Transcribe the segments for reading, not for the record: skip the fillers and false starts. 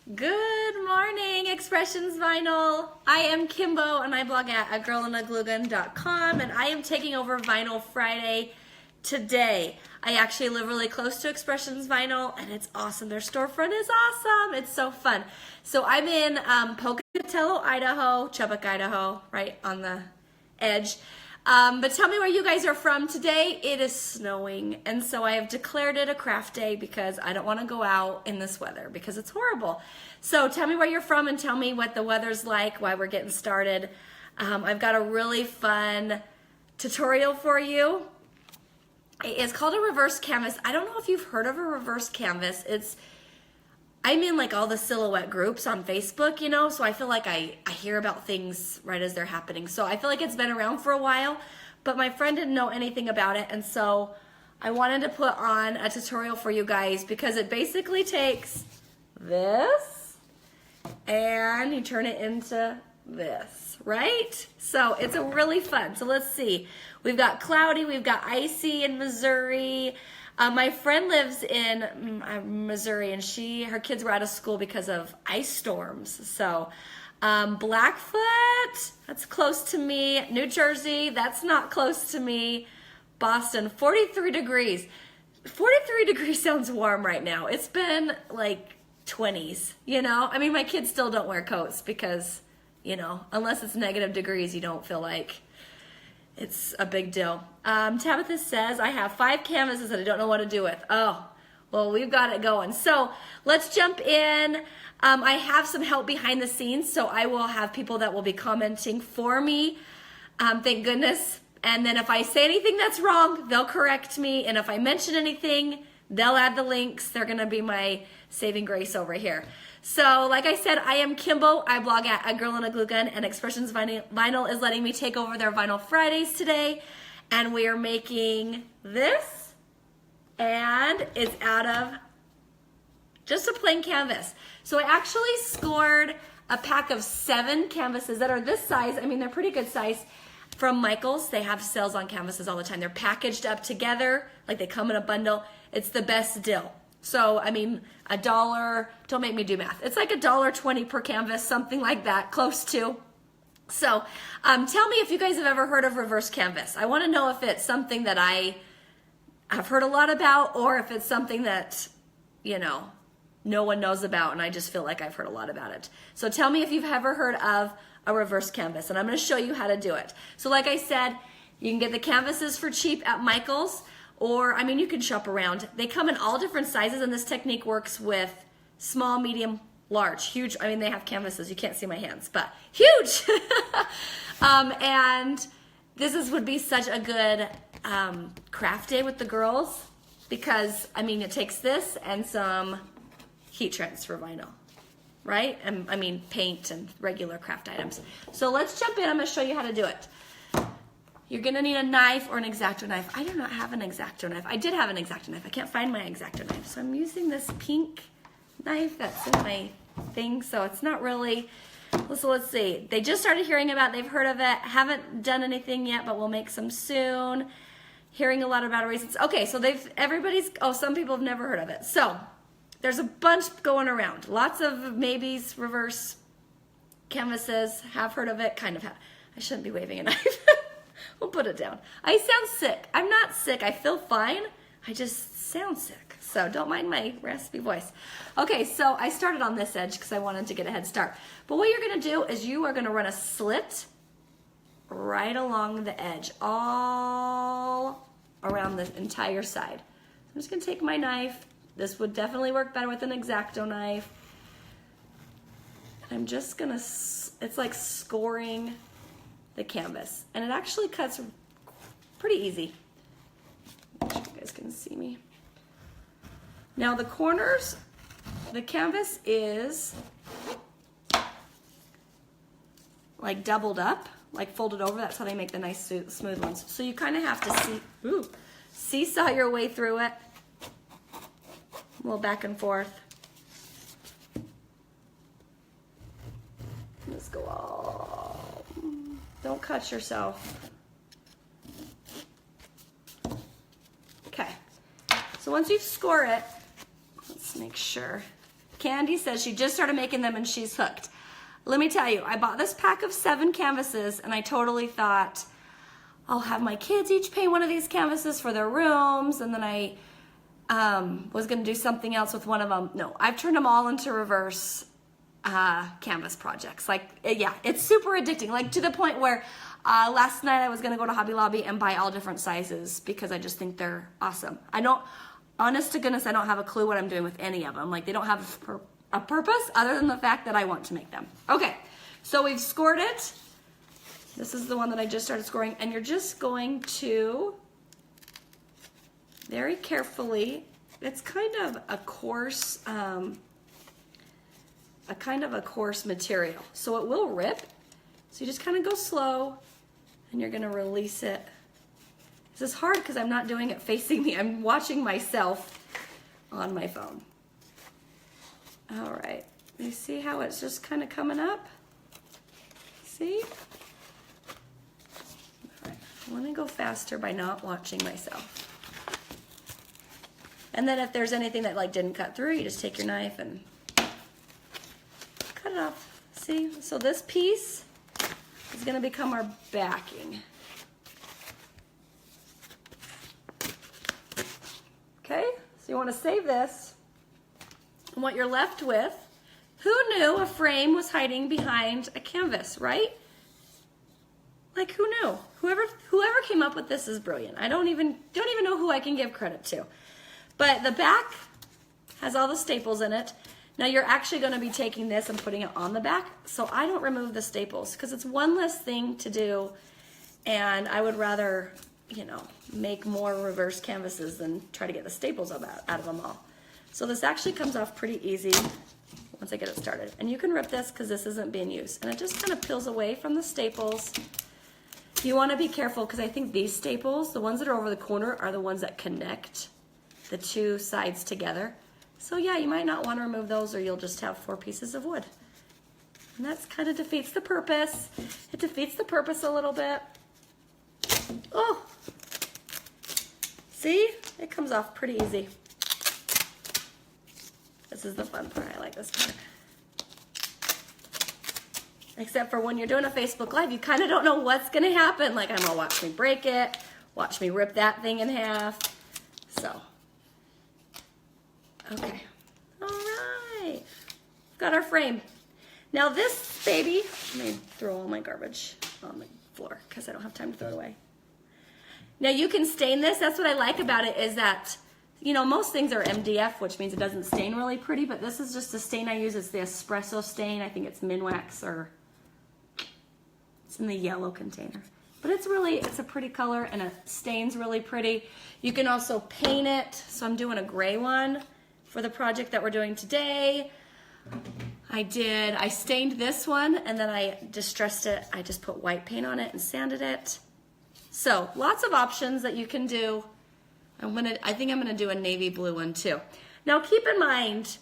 Good morning, Expressions Vinyl. I am Kimbo and I blog at agirlinagluegun.com and I am taking over Vinyl Friday today. I actually live really close to Expressions Vinyl and it's awesome. Their storefront is awesome. It's so fun. So I'm in Pocatello, Idaho, Chubbuck, Idaho, right on the edge. But tell me where you guys are from. Today it is snowing, and so I have declared it a craft day because I don't want to go out in this weather because it's horrible. So tell me where you're from and tell me what the weather's like, why we're getting started. I've got a really fun tutorial for you. It's called a reverse canvas. I don't know if you've heard of a reverse canvas. I'm in like all the silhouette groups on Facebook, you know, so I feel like I hear about things right as they're happening. So I feel like it's been around for a while, but my friend didn't know anything about it. And so I wanted to put on a tutorial for you guys because it basically takes this and you turn it into this, right? So it's a really fun. So let's see. We've got cloudy, we've got icy in Missouri. My friend lives in Missouri, and her kids were out of school because of ice storms. So Blackfoot, that's close to me. New Jersey, that's not close to me. Boston, 43 degrees. 43 degrees sounds warm right now. It's been like 20s, you know? I mean, my kids still don't wear coats because, you know, unless it's negative degrees, you don't feel like it's a big deal. Tabitha says, I have 5 canvases that I don't know what to do with. Oh, well, we've got it going. So let's jump in. I have some help behind the scenes, so I will have people that will be commenting for me. Thank goodness. And then if I say anything that's wrong, they'll correct me. And if I mention anything, they'll add the links. They're going to be my saving grace over here. So, like I said, I am Kimbo. I blog at A Girl in a Glue Gun, and Expressions Vinyl is letting me take over their Vinyl Fridays today. And we are making this, and it's out of just a plain canvas. So I actually scored a pack of 7 canvases that are this size. I mean, they're pretty good size. From Michaels, they have sales on canvases all the time. They're packaged up together, like they come in a bundle. It's the best deal. So, I mean, $1, don't make me do math. It's like $1.20 per canvas, something like that, close to. So, tell me if you guys have ever heard of reverse canvas. I want to know if it's something that I've heard a lot about or if it's something that, you know, no one knows about and I just feel like I've heard a lot about it. So tell me if you've ever heard of a reverse canvas, and I'm going to show you how to do it. So like I said, you can get the canvases for cheap at Michaels. Or, I mean, you can shop around. They come in all different sizes, and this technique works with small, medium, large, huge. I mean, they have canvases. You can't see my hands, but huge. And this would be such a good craft day with the girls because, I mean, it takes this and some heat transfer vinyl, right? And, I mean, paint and regular craft items. So let's jump in. I'm going to show you how to do it. You're going to need a knife or an X-Acto knife. I do not have an X-Acto knife. I did have an X-Acto knife. I can't find my X-Acto knife. So I'm using this pink knife that's in my thing. So it's not really, so let's see. They just started hearing about it. They've heard of it. Haven't done anything yet, but we'll make some soon. Hearing a lot about reasons. Okay, so some people have never heard of it. So there's a bunch going around. Lots of maybes, reverse canvases. Have heard of it, kind of have. I shouldn't be waving a knife. We'll put it down. I sound sick. I'm not sick. I feel fine. I just sound sick. So don't mind my raspy voice. Okay, so I started on this edge because I wanted to get a head start. But what you're going to do is you are going to run a slit right along the edge, all around the entire side. I'm just going to take my knife. This would definitely work better with an X-Acto knife. I'm just going to, it's like scoring the canvas, and it actually cuts pretty easy. Make sure you guys can see me. Now the corners, the canvas is like doubled up, like folded over. That's how they make the nice smooth ones. So you kind of have to seesaw your way through it, a little back and forth. Let's go all. Don't cut yourself. Okay, so once you score it, let's make sure. Candy says she just started making them and she's hooked. Let me tell you, I bought this pack of 7 canvases and I totally thought, I'll have my kids each paint one of these canvases for their rooms, and then I was gonna do something else with one of them. No, I've turned them all into reverse canvas projects. Like, yeah, it's super addicting. Like, to the point where last night I was gonna go to Hobby Lobby and buy all different sizes because I just think they're awesome. Honest to goodness, I don't have a clue what I'm doing with any of them. Like, they don't have a purpose other than the fact that I want to make them. Okay, so we've scored it. This is the one that I just started scoring, and you're just going to very carefully, it's kind of a coarse, material, so it will rip. So you just kind of go slow, and you're gonna release it. This is hard because I'm not doing it facing me. I'm watching myself on my phone. All right, you see how it's just kind of coming up? See? All right, I want to go faster by not watching myself. And then if there's anything that like didn't cut through, you just take your knife and cut it off. See? So this piece is going to become our backing. Okay? So you want to save this. And what you're left with, who knew a frame was hiding behind a canvas, right? Like, who knew? Whoever came up with this is brilliant. I don't even know who I can give credit to. But the back has all the staples in it. Now you're actually going to be taking this and putting it on the back, so I don't remove the staples because it's one less thing to do, and I would rather, you know, make more reverse canvases than try to get the staples out of them all. So this actually comes off pretty easy once I get it started. And you can rip this because this isn't being used, and it just kind of peels away from the staples. You want to be careful because I think these staples, the ones that are over the corner, are the ones that connect the two sides together. So yeah, you might not want to remove those, or you'll just have 4 pieces of wood. And that's kind of defeats the purpose. It defeats the purpose a little bit. Oh, see? It comes off pretty easy. This is the fun part. I like this part. Except for when you're doing a Facebook Live, you kind of don't know what's going to happen. Like, I'm going to watch me break it, watch me rip that thing in half. So, okay. All right. Got our frame. Now this baby, let me throw all my garbage on the floor because I don't have time to throw it away. Now you can stain this. That's what I like about it, is that, you know, most things are MDF, which means it doesn't stain really pretty, but this is just a stain I use. It's the espresso stain. I think it's Minwax, or it's in the yellow container. But it's a pretty color, and it stains really pretty. You can also paint it. So I'm doing a gray one for the project that we're doing today. I stained this one, and then I distressed it. I just put white paint on it and sanded it. So lots of options that you can do. I think I'm gonna do a navy blue one too. Now keep in mind,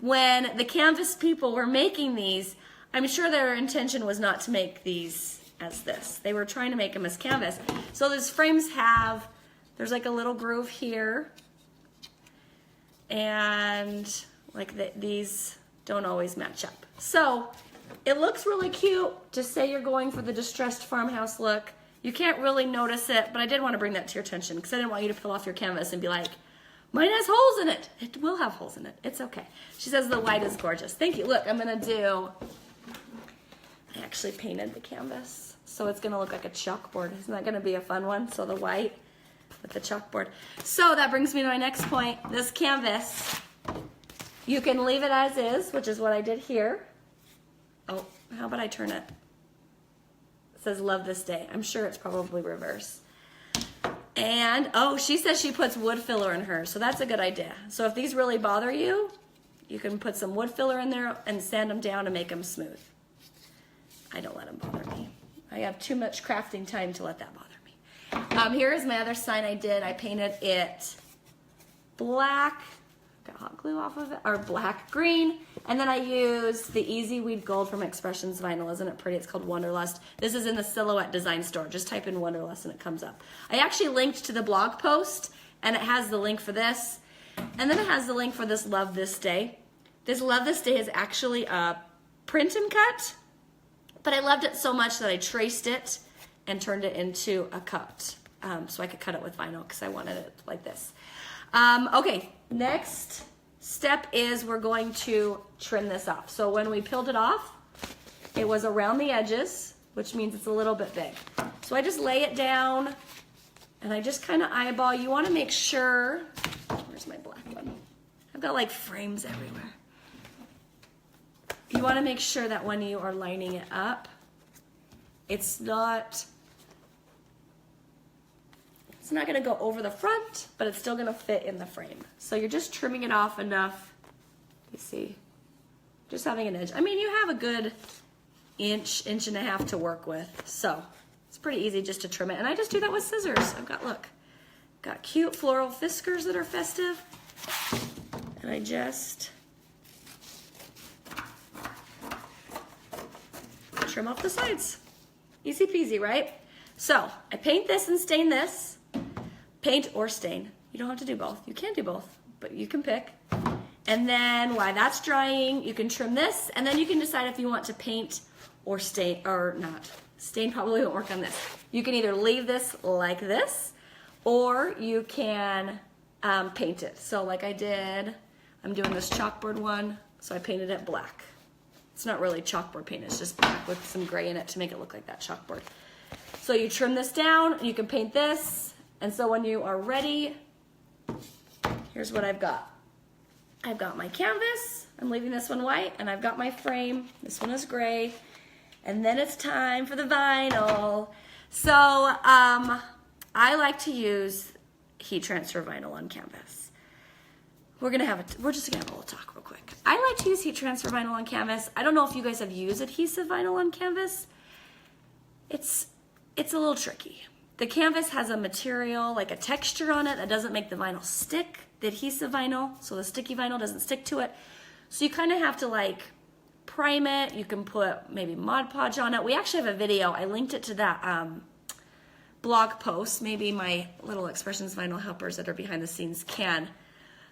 when the canvas people were making these, I'm sure their intention was not to make these as this. They were trying to make them as canvas. So these frames there's like a little groove here, and like these don't always match up. So it looks really cute. Just say you're going for the distressed farmhouse look. You can't really notice it, but I did want to bring that to your attention because I didn't want you to peel off your canvas and be like, mine has holes in it. It will have holes in it. It's okay. She says the white is gorgeous. Thank you. Look, I actually painted the canvas, so it's going to look like a chalkboard. Isn't that going to be a fun one? So the white with the chalkboard. So that brings me to my next point. This canvas, you can leave it as is, which is what I did here. Oh, how about I turn it? It says love this day. I'm sure it's probably reverse. And, oh, she says she puts wood filler in hers, so that's a good idea. So if these really bother you, you can put some wood filler in there and sand them down to make them smooth. I don't let them bother me. I have too much crafting time to let that bother me. Here is my other sign I did. I painted it black, got hot glue off of it, or black green, and then I used the Easy Weed Gold from Expressions Vinyl. Isn't it pretty? It's called Wanderlust. This is in the Silhouette Design Store. Just type in Wanderlust and it comes up. I actually linked to the blog post, and it has the link for this, and then it has the link for this Love This Day. This Love This Day is actually a print and cut, but I loved it so much that I traced it and turned it into a cut. So I could cut it with vinyl because I wanted it like this. Okay, next step is we're going to trim this off. So when we peeled it off, it was around the edges, which means it's a little bit big. So I just lay it down and I just kind of eyeball. You want to make sure, where's my black one? I've got like frames everywhere. You want to make sure that when you are lining it up, it's not going to go over the front, but it's still going to fit in the frame. So you're just trimming it off enough. You see, just having an edge. I mean, you have a good inch and a half to work with. So it's pretty easy just to trim it. And I just do that with scissors. I've got, look, got cute floral whiskers that are festive. And I just trim off the sides. Easy peasy, right? So I paint this and stain this. Paint or stain. You don't have to do both. You can do both, but you can pick. And then while that's drying, you can trim this, and then you can decide if you want to paint or stain or not. Stain probably won't work on this. You can either leave this like this, or you can paint it. So like I did, I'm doing this chalkboard one, so I painted it black. It's not really chalkboard paint, it's just black with some gray in it to make it look like that chalkboard. So you trim this down, and you can paint this. And so when you are ready, here's what I've got. I've got my canvas, I'm leaving this one white, and I've got my frame, this one is gray, and then it's time for the vinyl. So I like to use heat transfer vinyl on canvas. We're just gonna have a little talk real quick. I like to use heat transfer vinyl on canvas. I don't know if you guys have used adhesive vinyl on canvas. It's a little tricky. The canvas has a material, like a texture on it that doesn't make the vinyl stick, the adhesive vinyl, so the sticky vinyl doesn't stick to it. So you kind of have to like prime it. You can put maybe Mod Podge on it. We actually have a video. I linked it to that blog post. Maybe my little Expressions Vinyl helpers that are behind the scenes can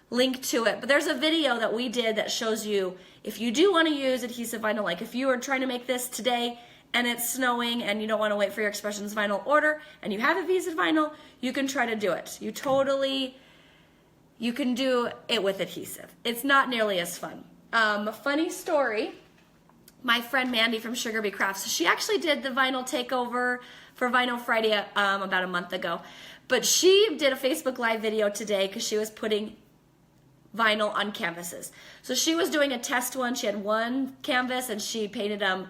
link to it. But there's a video that we did that shows you if you do want to use adhesive vinyl, like if you are trying to make this today and it's snowing and you don't want to wait for your Expressions Vinyl order and you have adhesive vinyl, you can try to do it. You can do it with adhesive. It's not nearly as fun. Funny story, my friend Mandy from Sugar Bee Crafts, she actually did the vinyl takeover for Vinyl Friday about a month ago. But she did a Facebook Live video today because she was putting vinyl on canvases. So she was doing a test one. She had one canvas and she painted them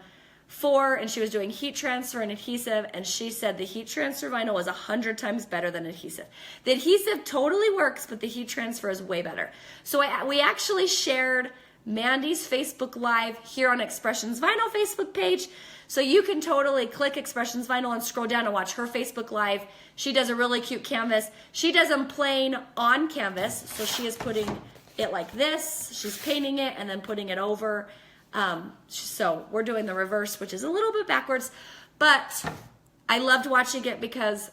4, and she was doing heat transfer and adhesive, and she said the heat transfer vinyl was 100 times better than adhesive. The adhesive totally works, but the heat transfer is way better. So we actually shared Mandy's Facebook Live here on Expressions Vinyl Facebook page, so you can totally click Expressions Vinyl and scroll down and watch her Facebook Live. She does a really cute canvas. She does them plain on canvas, so she is putting it like this. She's painting it and then putting it over. So we're doing the reverse, which is a little bit backwards, but I loved watching it because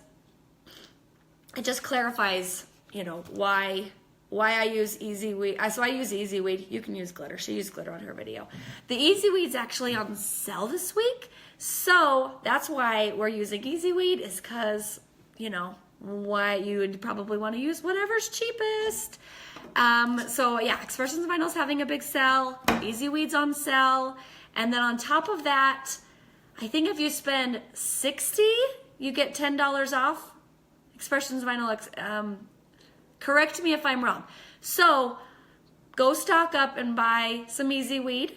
it just clarifies, you know, why I use Easy Weed. So I use Easy Weed. You can use glitter. She used glitter on her video. The Easy Weed's actually on sale this week, so that's why we're using Easy Weed, is because, you know, why you would probably want to use whatever's cheapest. So yeah, Expressions Vinyl's having a big sale, Easy Weed's on sale, and then on top of that, I think if you spend $60, you get $10 off. Expressions Vinyl, correct me if I'm wrong. So go stock up and buy some Easy Weed.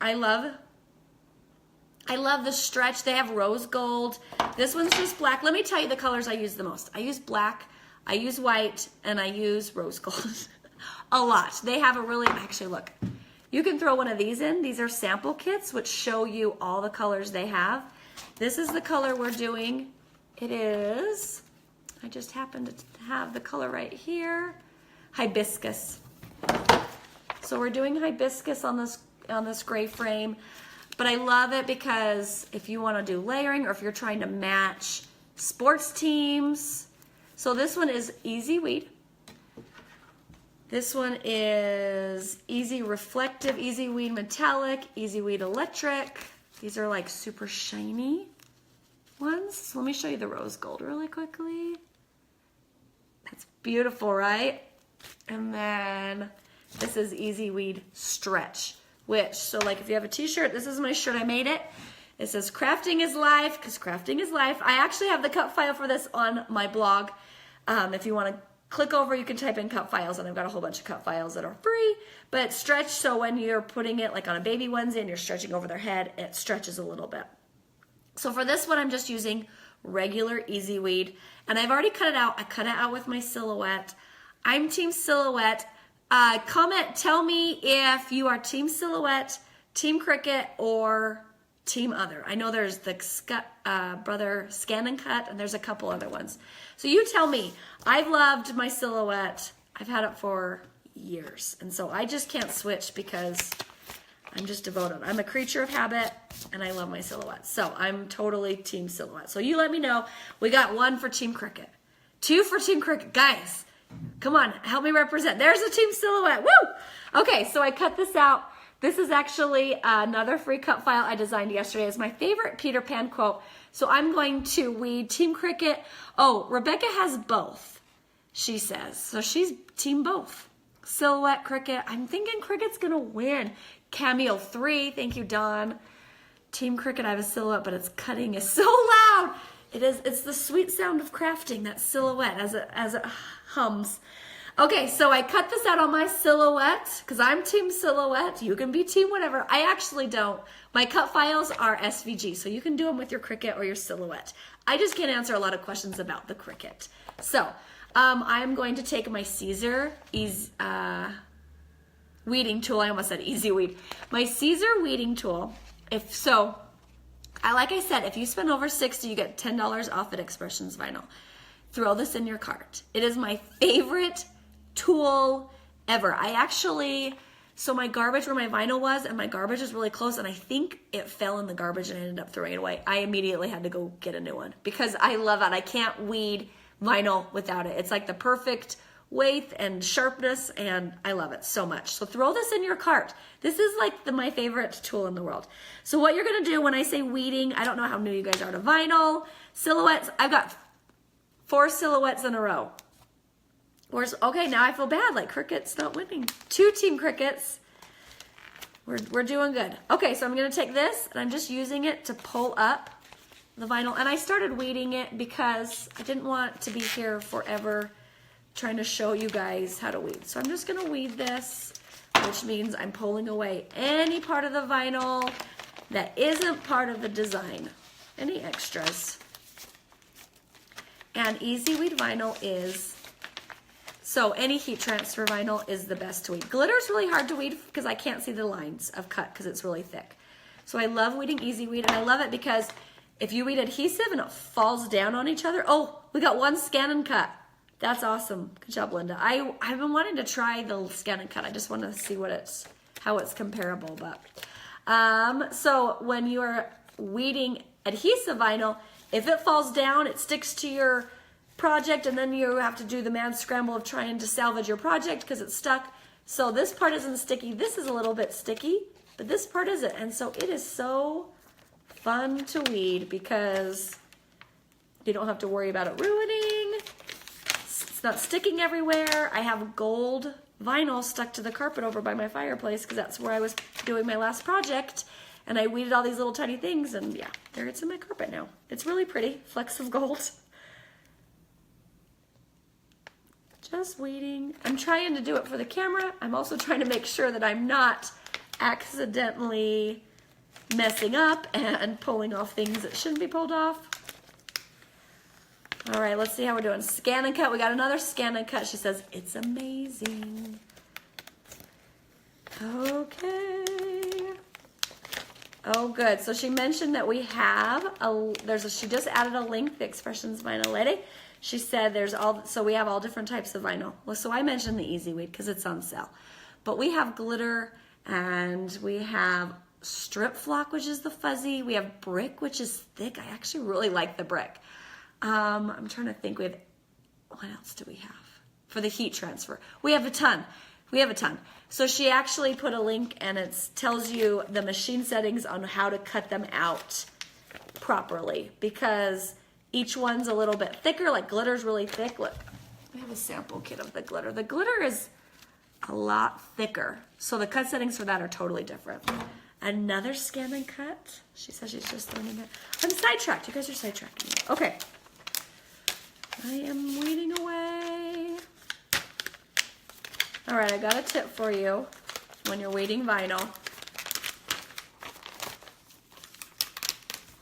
I love the stretch. They have rose gold. This one's just black. Let me tell you the colors I use the most. I use black, I use white, and I use rose gold. A lot. They have a really, actually look, you can throw one of these in. These are sample kits which show you all the colors they have. This is the color we're doing. It is, I just happen to have the color right here, hibiscus. So we're doing hibiscus on this gray frame, but I love it because if you want to do layering or if you're trying to match sports teams. So this one is Easy Weed. This one is Easy Reflective, Easy Weed Metallic, Easy Weed Electric. These are like super shiny ones. So let me show you the rose gold really quickly. That's beautiful, right? And then this is Easy Weed Stretch, which, so like if you have a t-shirt, this is my shirt, I made it. It says crafting is life, because crafting is life. I actually have the cut file for this on my blog. If you want to click over, you can type in cut files, and I've got a whole bunch of cut files that are free. But stretch, so when you're putting it like on a baby onesie and you're stretching over their head, it stretches a little bit. So for this one, I'm just using regular Easy Weed, and I've already cut it out. I cut it out with my Silhouette. I'm Team Silhouette. Comment, tell me if you are Team Silhouette, Team Cricut, or Team Other. I know there's the Brother Scan and Cut, and there's a couple other ones. So you tell me. I've loved my Silhouette. I've had it for years, and so I just can't switch because I'm just devoted. I'm a creature of habit, and I love my Silhouette. So I'm totally Team Silhouette. So you let me know. We got 1 for Team Cricut, 2 for Team Cricut. Guys, come on, help me represent. There's a Team Silhouette. Woo! Okay, so I cut this out. This is actually another free cut file I designed yesterday. It's my favorite Peter Pan quote. So I'm going to weed Team Cricut. Oh, Rebecca has both, she says. So she's Team both. Silhouette, Cricut. I'm thinking Cricut's going to win. Cameo 3. Thank you, Dawn. Team Cricut, I have a Silhouette, but its cutting is so loud. It is. It's the sweet sound of crafting, that Silhouette, as it hums. Okay, so I cut this out on my Silhouette because I'm Team Silhouette. You can be Team whatever. I actually don't. My cut files are SVG, so you can do them with your Cricut or your Silhouette. I just can't answer a lot of questions about the Cricut. So I'm going to take my Caesar weeding tool. I almost said Easy Weed. My Caesar weeding tool. Like I said, if you spend over $60, you get $10 off at Expressions Vinyl. Throw this in your cart. It is my favorite tool ever. So my garbage where my vinyl was, and my garbage is really close, and I think it fell in the garbage and I ended up throwing it away. I immediately had to go get a new one because I love it. I can't weed vinyl without it. It's like the perfect weight and sharpness, and I love it so much. So throw this in your cart. This is like my favorite tool in the world. So what you're gonna do when I say weeding, I don't know how new you guys are to vinyl, Silhouettes, I've got 4 Silhouettes in a row. Okay, now I feel bad, like Cricut's not winning. 2 Team Cricuts. We're doing good. Okay, so I'm gonna take this and I'm just using it to pull up the vinyl. And I started weeding it because I didn't want to be here forever trying to show you guys how to weed. So I'm just gonna weed this, which means I'm pulling away any part of the vinyl that isn't part of the design. Any extras. And Easy Weed Vinyl is, so any heat transfer vinyl is the best to weed. Glitter's really hard to weed because I can't see the lines of cut because it's really thick. So I love weeding Easy Weed, and I love it because if you weed adhesive and it falls down on each other, oh, we got 1 scan and cut. That's awesome. Good job, Linda. I've been wanting to try the scan and cut. I just want to see how it's comparable. But so when you're weeding adhesive vinyl, if it falls down, it sticks to your project, and then you have to do the mad scramble of trying to salvage your project because it's stuck. So this part isn't sticky. This is a little bit sticky, but this part isn't. And so it is so fun to weed because you don't have to worry about it ruining. It's not sticking everywhere. I have gold vinyl stuck to the carpet over by my fireplace because that's where I was doing my last project. And I weeded all these little tiny things, and yeah, there it's in my carpet now. It's really pretty, flecks of gold. Just weeding. I'm trying to do it for the camera. I'm also trying to make sure that I'm not accidentally messing up and pulling off things that shouldn't be pulled off. All right, let's see how we're doing. Scan and cut. We got another scan and cut. She says, it's amazing. Okay. Oh, good. So she mentioned that we have she just added a link, the Expressions Vinyl Lady. She said so we have all different types of vinyl. Well, so I mentioned the Easy Weed because it's on sale. But we have glitter, and we have strip flock, which is the fuzzy. We have brick, which is thick. I actually really like the brick. I'm trying to think. What else do we have for the heat transfer? We have a ton. We have a ton. So she actually put a link and it tells you the machine settings on how to cut them out properly because each one's a little bit thicker, like glitter's really thick. Look, we have a sample kit of the glitter. The glitter is a lot thicker. So the cut settings for that are totally different. Another scan and cut. She says she's just learning it. I'm sidetracked. You guys are sidetracking me. Okay. I am weeding away. All right, I got a tip for you when you're weeding vinyl.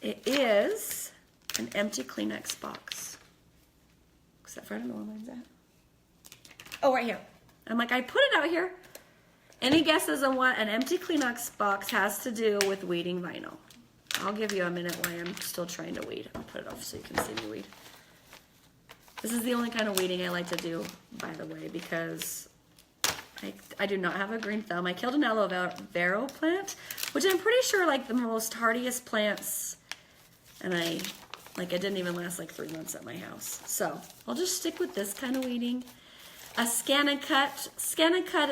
It is an empty Kleenex box. Except for I don't know where mine's at. Oh, right here. I'm like, I put it out here. Any guesses on what an empty Kleenex box has to do with weeding vinyl? I'll give you a minute while I'm still trying to weed. I'll put it off so you can see me weed. This is the only kind of weeding I like to do, by the way, because I do not have a green thumb. I killed an aloe vera plant, which I'm pretty sure like the most hardiest plants, and it didn't even last like 3 months at my house. So I'll just stick with this kind of weeding. A scan and cut. Scan and cut,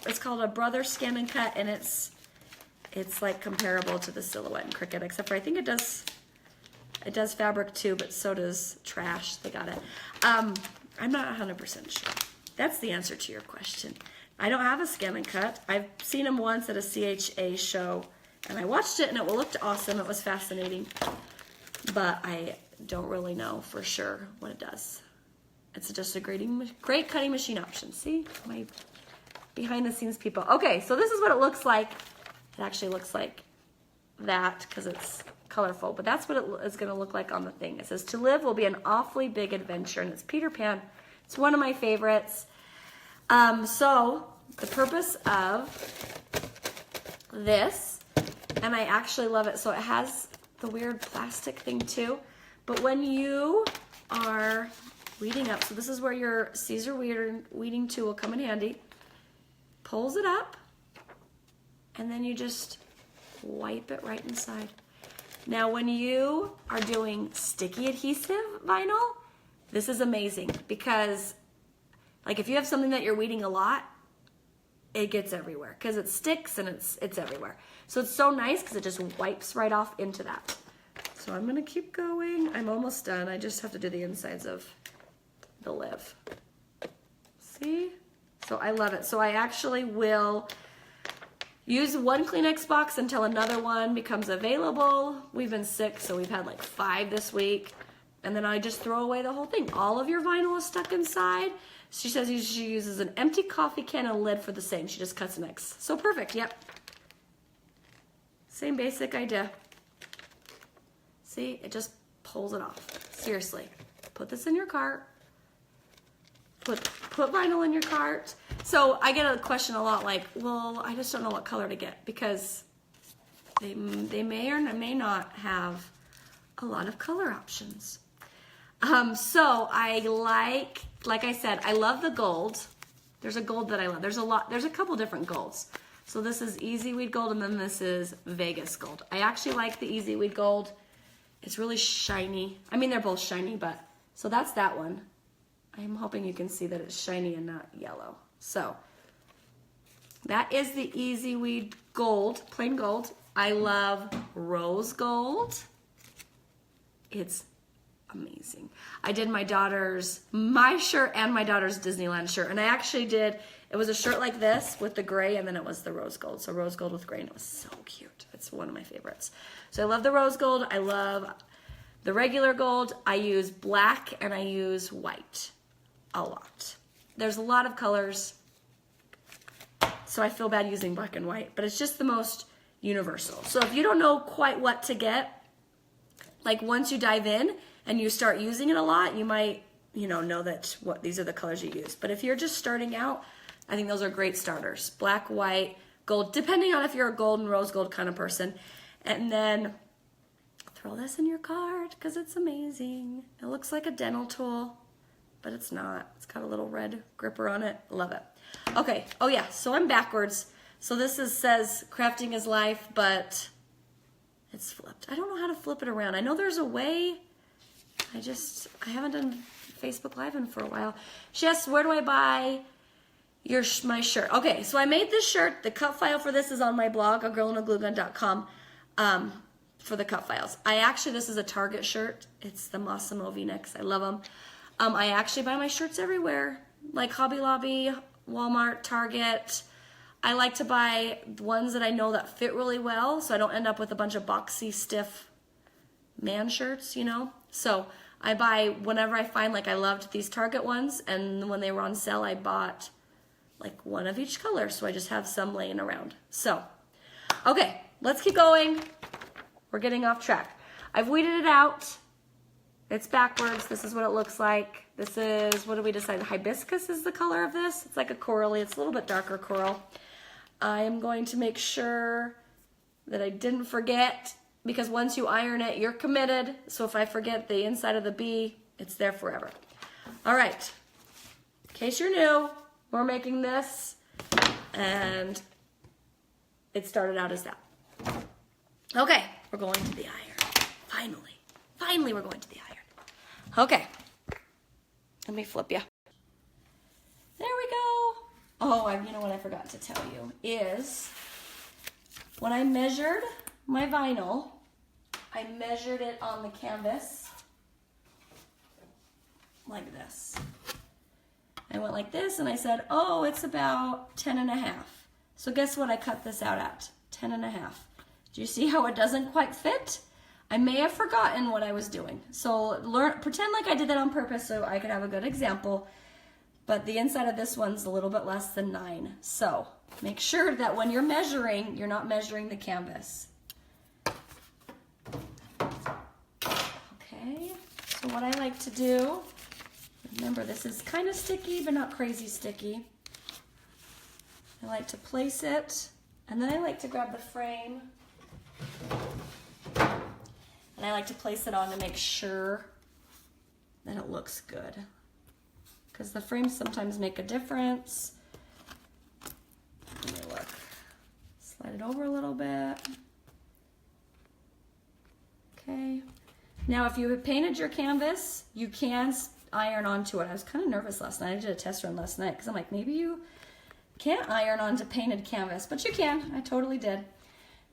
it's called a brother scan and cut, and it's like comparable to the Silhouette and Cricut, except for I think it does fabric too, but so does trash. They got it. I'm not 100% sure. That's the answer to your question. I don't have a scan and cut. I've seen them once at a CHA show, and I watched it, and it looked awesome. It was fascinating, but I don't really know for sure what it does. It's just a great cutting machine option. See, my behind-the-scenes people. Okay, so this is what it looks like. It actually looks like that because it's colorful, but that's what it is going to look like on the thing. It says, "To live will be an awfully big adventure," and it's Peter Pan. It's one of my favorites. So the purpose of this, and I actually love it, so it has the weird plastic thing too, but when you are weeding up, so this is where your Caesar weeding tool will come in handy, pulls it up, and then you just wipe it right inside. Now when you are doing sticky adhesive vinyl, this is amazing because like if you have something that you're weeding a lot, it gets everywhere because it sticks and it's everywhere. So it's so nice because it just wipes right off into that. So I'm gonna keep going. I'm almost done. I just have to do the insides of the live. See? So I love it. So I actually will use one Kleenex box until another one becomes available. We've been sick, so we've had like 5 this week. And then I just throw away the whole thing. All of your vinyl is stuck inside. She says she uses an empty coffee can and a lid for the same. She just cuts an X. So perfect, yep. Same basic idea. See, it just pulls it off. Seriously, put this in your cart. Put vinyl in your cart. So I get a question a lot like, well, I just don't know what color to get because they may or may not have a lot of color options. So I like I said, I love the gold. There's a gold that I love. There's a couple different golds. So this is Easy Weed Gold and then this is Vegas Gold. I actually like the Easy Weed Gold. It's really shiny. I mean, they're both shiny, but so that's that one. I'm hoping you can see that it's shiny and not yellow. So that is the Easy Weed Gold, plain gold. I love Rose Gold. It's amazing. I did my shirt and my daughter's Disneyland shirt. And I actually did, it was a shirt like this with the gray and then it was the rose gold. So rose gold with gray and it was so cute. It's one of my favorites. So I love the rose gold. I love the regular gold. I use black and I use white a lot. There's a lot of colors. So I feel bad using black and white, but it's just the most universal. So if you don't know quite what to get, like once you dive in and you start using it a lot, you might, know that these are the colors you use. But if you're just starting out, I think those are great starters. Black, white, gold, depending on if you're a gold and rose gold kind of person. And then throw this in your cart because it's amazing. It looks like a dental tool, but it's not. It's got a little red gripper on it. Love it. Okay. Oh yeah. So I'm backwards. So this says crafting is life, but it's flipped. I don't know how to flip it around. I know there's a way. I haven't done Facebook Live in for a while. She asks, where do I buy My shirt. Okay, so I made this shirt. The cut file for this is on my blog, agirlinagluegun.com, for the cut files. This is a Target shirt. It's the Massimo V-necks. I love them. I actually buy my shirts everywhere, like Hobby Lobby, Walmart, Target. I like to buy ones that I know that fit really well, so I don't end up with a bunch of boxy, stiff man shirts, you know? So I buy whenever I find, like I loved these Target ones, and when they were on sale, I bought like one of each color, so I just have some laying around. So, okay, let's keep going. We're getting off track. I've weeded it out. It's backwards. This is what it looks like. This is, what did we decide? Hibiscus is the color of this. It's like a corally. It's a little bit darker coral. I am going to make sure that I didn't forget, because once you iron it, you're committed. So if I forget the inside of the bee, it's there forever. All right. In case you're new, we're making this, and it started out as that. Okay, we're going to the iron. Finally we're going to the iron. Okay, let me flip you. There we go. Oh, you know what I forgot to tell you is when I measured my vinyl, I measured it on the canvas like this. I went like this and I said, oh, it's about 10.5. So guess what I cut this out at? 10.5. Do you see how it doesn't quite fit? I may have forgotten what I was doing. So pretend like I did that on purpose so I could have a good example. But the inside of this one's a little bit less than 9. So make sure that when you're measuring, you're not measuring the canvas. Okay, so what I like to do, remember this is kind of sticky but not crazy sticky. I like to place it, and then I like to grab the frame, and I like to place it on to make sure that it looks good, because the frames sometimes make a difference. Let me look. Slide it over a little bit. Okay. Now if you have painted your canvas, you can iron onto it. I was kind of nervous last night. I did a test run last night because I'm like, maybe you can't iron onto painted canvas, but you can. I totally did.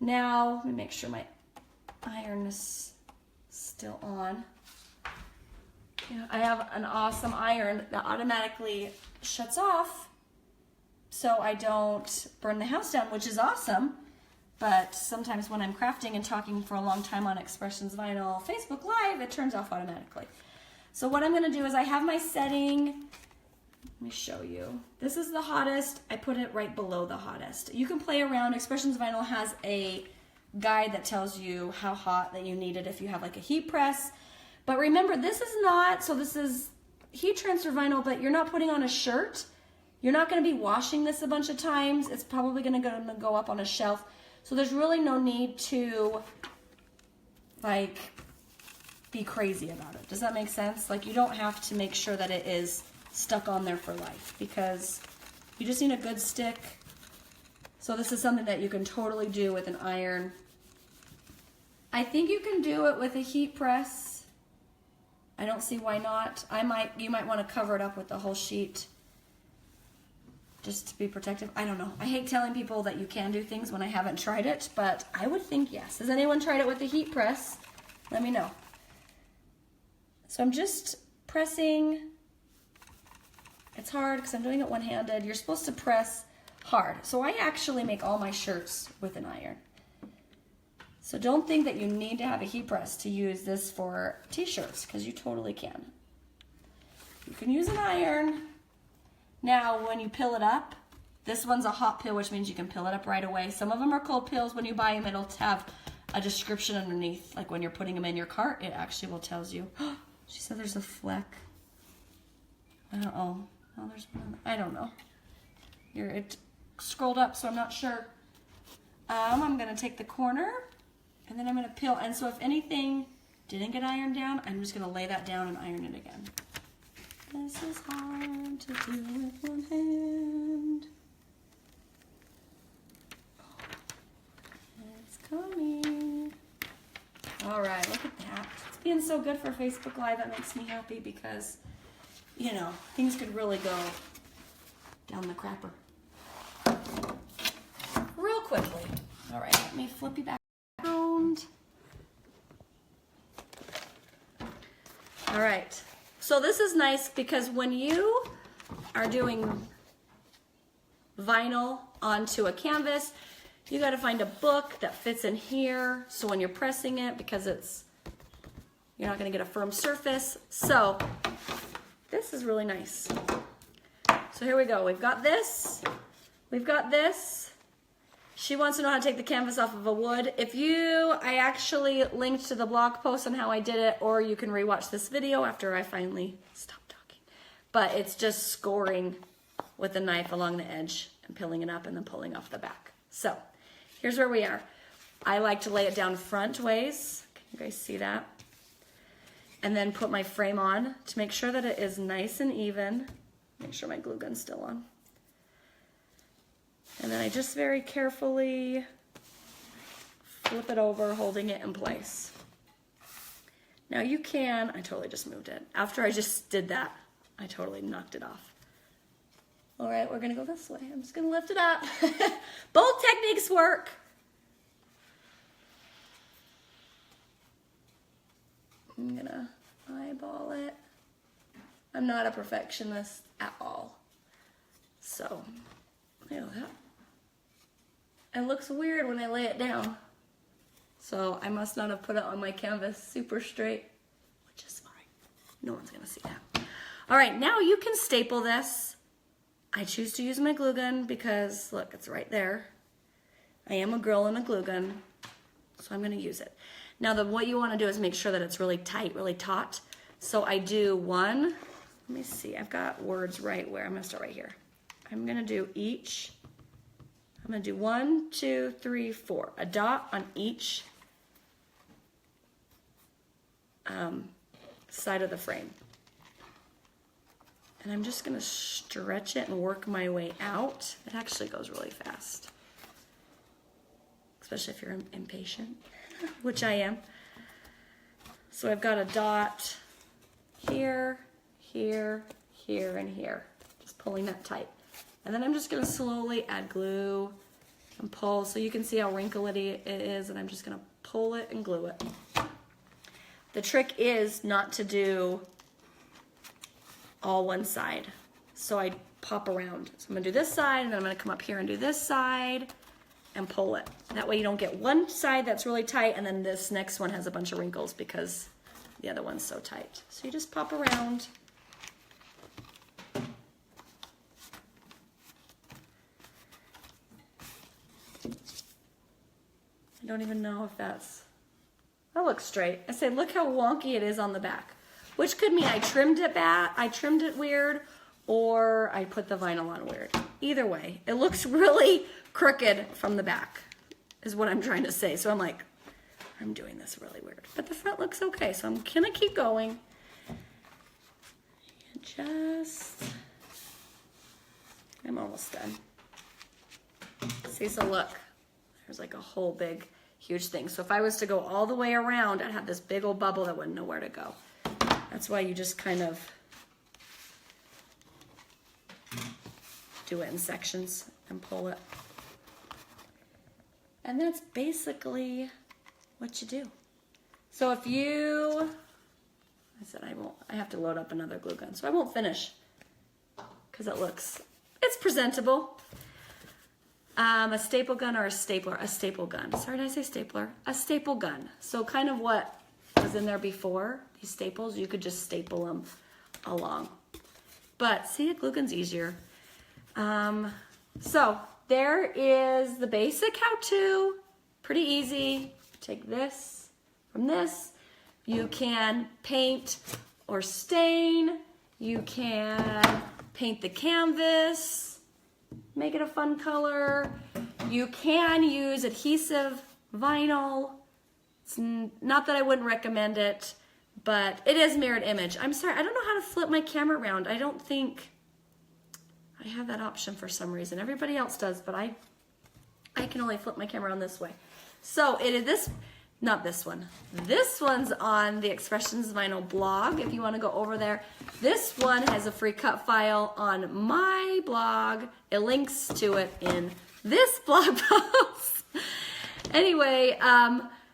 Now, let me make sure my iron is still on. Yeah, I have an awesome iron that automatically shuts off so I don't burn the house down, which is awesome. But sometimes when I'm crafting and talking for a long time on Expressions Vinyl Facebook Live, it turns off automatically. So what I'm going to do is I have my setting. Let me show you. This is the hottest. I put it right below the hottest. You can play around. Expressions Vinyl has a guide that tells you how hot that you need it if you have like a heat press. But remember, this is not, so this is heat transfer vinyl, but you're not putting on a shirt. You're not going to be washing this a bunch of times. It's probably going to go up on a shelf. So there's really no need to like be crazy about it. Does that make sense? Like you don't have to make sure that it is stuck on there for life, because you just need a good stick. So this is something that you can totally do with an iron. I think you can do it with a heat press. I don't see why not. You might want to cover it up with the whole sheet just to be protective. I don't know. I hate telling people that you can do things when I haven't tried it, but I would think yes. Has anyone tried it with a heat press? Let me know. So I'm just pressing. It's hard because I'm doing it one-handed. You're supposed to press hard. So I actually make all my shirts with an iron. So don't think that you need to have a heat press to use this for t-shirts, because you totally can. You can use an iron. Now, when you pill it up, this one's a hot pill, which means you can pill it up right away. Some of them are cold pills. When you buy them, it'll have a description underneath. Like when you're putting them in your cart, it actually will tells you. She said there's a fleck. I don't know. Oh, there's one. I don't know. Here, it scrolled up, so I'm not sure. I'm going to take the corner, and then I'm going to peel. And so if anything didn't get ironed down, I'm just going to lay that down and iron it again. This is hard to do with one hand. It's coming. All right, look at that. It's being so good for Facebook Live. That makes me happy because, you know, things could really go down the crapper. Real quickly. All right, let me flip you back around. All right, so this is nice because when you are doing vinyl onto a canvas, you got to find a book that fits in here. So when you're pressing it, because you're not going to get a firm surface. So this is really nice. So here we go. We've got this. We've got this. She wants to know how to take the canvas off of a wood. I actually linked to the blog post on how I did it, or you can rewatch this video after I finally stop talking. But it's just scoring with a knife along the edge and peeling it up and then pulling off the back. So here's where we are. I like to lay it down front ways. Can you guys see that? And then put my frame on to make sure that it is nice and even. Make sure my glue gun's still on. And then I just very carefully flip it over, holding it in place. Now you can, I totally just moved it. After I just did that, I totally knocked it off. All right, we're gonna go this way. I'm just gonna lift it up. Both techniques work. I'm gonna eyeball it. I'm not a perfectionist at all. So, look at that. It looks weird when I lay it down. So I must not have put it on my canvas super straight, which is fine. No one's gonna see that. All right, now you can staple this. I choose to use my glue gun because look, it's right there. I am a girl and a glue gun, so I'm gonna use it. Now what you wanna do is make sure that it's really tight, really taut. So I do one, let me see, I've got words right where, I'm gonna start right here. I'm gonna do 1, 2, 3, 4. A dot on each side of the frame. And I'm just gonna stretch it and work my way out. It actually goes really fast, especially if you're impatient, which I am. So I've got a dot here, here, here, and here. Just pulling that tight. And then I'm just gonna slowly add glue and pull so you can see how wrinkly it is, and I'm just gonna pull it and glue it. The trick is not to do all one side. So I pop around. So I'm gonna do this side, and then I'm gonna come up here and do this side and pull it. That way you don't get one side that's really tight and then this next one has a bunch of wrinkles because the other one's so tight. So you just pop around. I don't even know if that looks straight. I said, look how wonky it is on the back, which could mean I trimmed it weird, or I put the vinyl on weird. Either way, it looks really crooked from the back, is what I'm trying to say. So I'm like, I'm doing this really weird. But the front looks okay, so I'm gonna keep going. I'm almost done. See, so look, there's like a whole big, huge thing. So if I was to go all the way around, I'd have this big old bubble that wouldn't know where to go. That's why you just kind of do it in sections and pull it. And that's basically what you do. So if you, I have to load up another glue gun, so I won't finish because it's presentable. A staple gun or a stapler, a staple gun. Sorry, did I say stapler? A staple gun. So kind of what was in there before, these staples, you could just staple them along. But see, a glue gun's easier. So there is the basic how-to, pretty easy. Take this from this. You can paint or stain. You can paint the canvas, make it a fun color. You can use adhesive vinyl. It's not that I wouldn't recommend it, but it is mirrored image. I'm sorry, I don't know how to flip my camera around. I don't think I have that option for some reason. Everybody else does, but I can only flip my camera around this way. So not this one. This one's on the Expressions Vinyl blog if you want to go over there. This one has a free cut file on my blog. It links to it in this blog post. Anyway,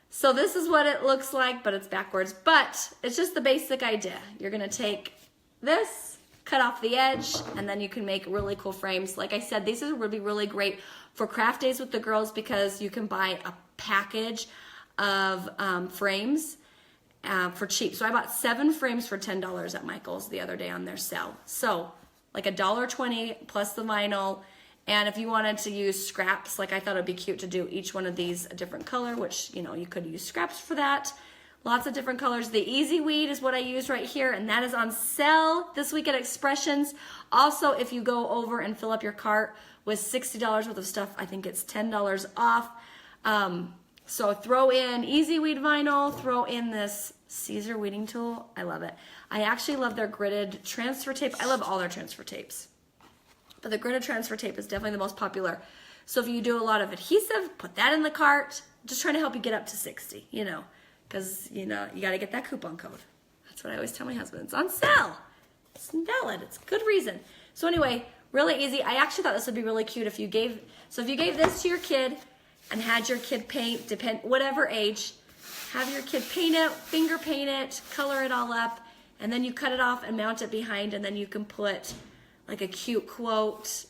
so this is what it looks like, but it's backwards. But it's just the basic idea. You're going to take this, cut off the edge, and then you can make really cool frames. Like I said, these would be really great for craft days with the girls because you can buy a package of frames for cheap. So I bought 7 frames for $10 at Michael's the other day on their sale. So like $1.20 plus the vinyl. And if you wanted to use scraps, like I thought it'd be cute to do each one of these a different color, which, you know, you could use scraps for that. Lots of different colors. The Easy Weed is what I use right here, and that is on sale this week at Expressions. Also, if you go over and fill up your cart with $60 worth of stuff, I think it's $10 off. So throw in Easy Weed vinyl, throw in this Caesar weeding tool. I love it. I actually love their gridded transfer tape. I love all their transfer tapes, but the gridded transfer tape is definitely the most popular. So if you do a lot of adhesive, put that in the cart. Just trying to help you get up to 60, you know, because, you know, you got to get that coupon code. That's what I always tell my husband. It's on sale. It's valid. It's a good reason. So anyway, really easy. I actually thought this would be really cute if you gave this to your kid and had your kid paint, whatever age, have your kid paint it, finger paint it, color it all up, and then you cut it off and mount it behind, and then you can put like a cute quote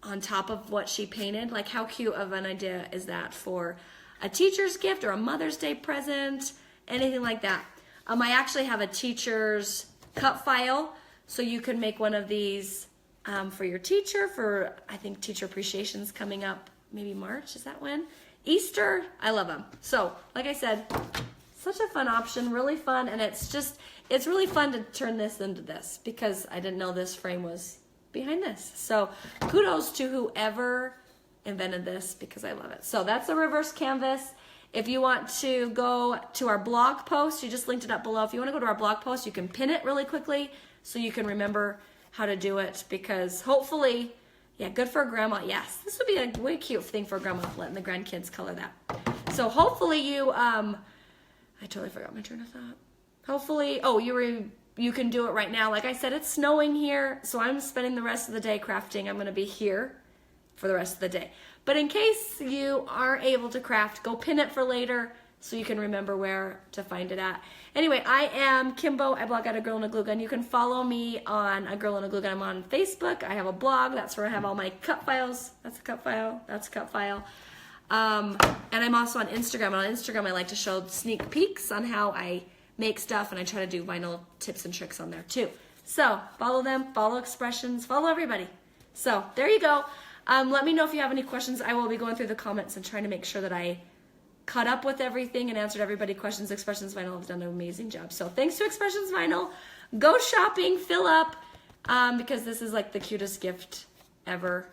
on top of what she painted. Like, how cute of an idea is that for a teacher's gift or a Mother's Day present, anything like that. I actually have a teacher's cut file, so you can make one of these for your teacher for, I think Teacher Appreciation's coming up, maybe March, is that when? Easter, I love them. So, like I said, such a fun option, really fun, and it's really fun to turn this into this because I didn't know this frame was behind this. So, kudos to whoever invented this because I love it. So, that's a reverse canvas. If you want to go to our blog post, you just linked it up below. If you want to go to our blog post, you can pin it really quickly so you can remember how to do it because hopefully, yeah, good for a grandma. Yes, this would be a way cute thing for a grandma, letting the grandkids color that. So hopefully you, I totally forgot my train of thought. Hopefully, you can do it right now. Like I said, it's snowing here, so I'm spending the rest of the day crafting. I'm going to be here for the rest of the day. But in case you aren't able to craft, go pin it for later so you can remember where to find it at. Anyway, I am Kimbo. I blog at A Girl in a Glue Gun. You can follow me on A Girl in a Glue Gun. I'm on Facebook. I have a blog. That's where I have all my cut files. That's a cut file. That's a cut file. And I'm also on Instagram. And on Instagram, I like to show sneak peeks on how I make stuff, and I try to do vinyl tips and tricks on there too. So follow them, follow Expressions, follow everybody. So there you go. Let me know if you have any questions. I will be going through the comments and trying to make sure that I caught up with everything and answered everybody's questions. Expressions Vinyl has done an amazing job. So thanks to Expressions Vinyl. Go shopping, fill up, because this is like the cutest gift ever.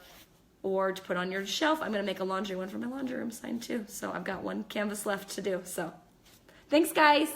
Or to put on your shelf. I'm going to make a laundry one for my laundry room sign too. So I've got one canvas left to do. So thanks, guys.